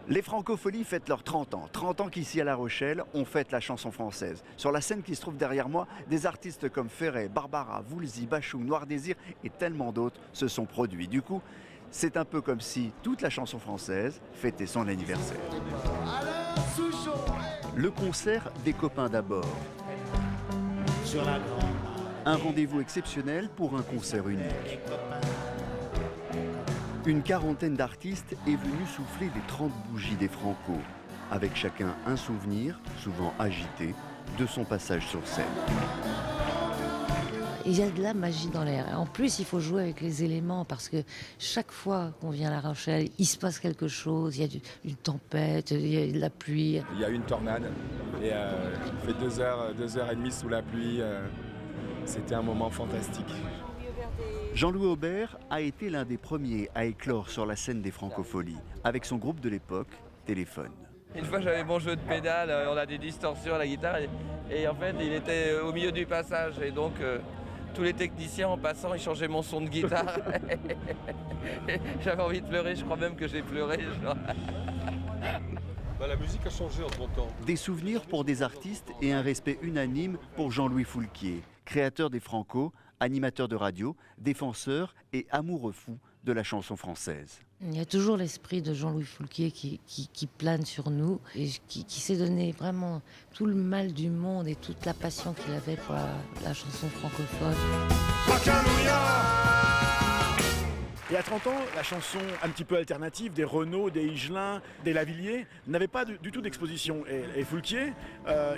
Les Francopholies fêtent leurs 30 ans. 30 ans qu'ici à La Rochelle, on fête la chanson française. Sur la scène qui se trouve derrière moi, des artistes comme Ferret, Barbara, Woolsey, Bachoum, Noir Désir et tellement d'autres se sont produits. Du coup, c'est un peu comme si toute la chanson française fêtait son anniversaire. Le concert des copains d'abord. Un rendez-vous exceptionnel pour un concert unique. Une quarantaine d'artistes est venue souffler les 30 bougies des Franco, avec chacun un souvenir, souvent agité, de son passage sur scène. Il y a de la magie dans l'air. En plus, il faut jouer avec les éléments parce que chaque fois qu'on vient à La Rochelle, il se passe quelque chose. Il y a une tempête, il y a de la pluie. Il y a eu une tornade et il fait 2h30 sous la pluie. C'était un moment fantastique. Jean-Louis Aubert a été l'un des premiers à éclore sur la scène des Francopholies, avec son groupe de l'époque, Téléphone. Une fois j'avais mon jeu de pédale, on a des distorsions à la guitare et en fait il était au milieu du passage et donc tous les techniciens en passant ils changeaient mon son de guitare. J'avais envie de pleurer, je crois même que j'ai pleuré. La musique a changé entre temps. Des souvenirs pour des artistes et un respect unanime pour Jean-Louis Foulquier, créateur des Franco, animateur de radio, défenseur et amoureux fou de la chanson française. Il y a toujours l'esprit de Jean-Louis Foulquier qui plane sur nous et qui s'est donné vraiment tout le mal du monde et toute la passion qu'il avait pour la chanson francophone. Et à 30 ans, la chanson un petit peu alternative des Renaud, des Higelin, des Lavilliers n'avait pas du tout d'exposition. Et Foulquier,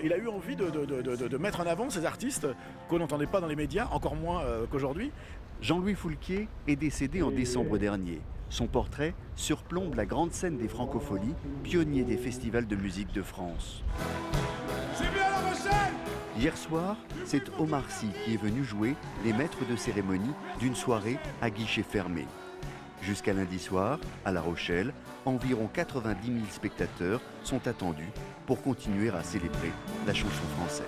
il a eu envie de mettre en avant ces artistes qu'on n'entendait pas dans les médias, encore moins qu'aujourd'hui. Jean-Louis Foulquier est décédé en décembre dernier. Son portrait surplombe la grande scène des Francopholies, pionnier des festivals de musique de France. Hier soir, c'est Omar Sy qui est venu jouer les maîtres de cérémonie d'une soirée à guichet fermé. Jusqu'à lundi soir, à La Rochelle, environ 90 000 spectateurs sont attendus pour continuer à célébrer la chanson française.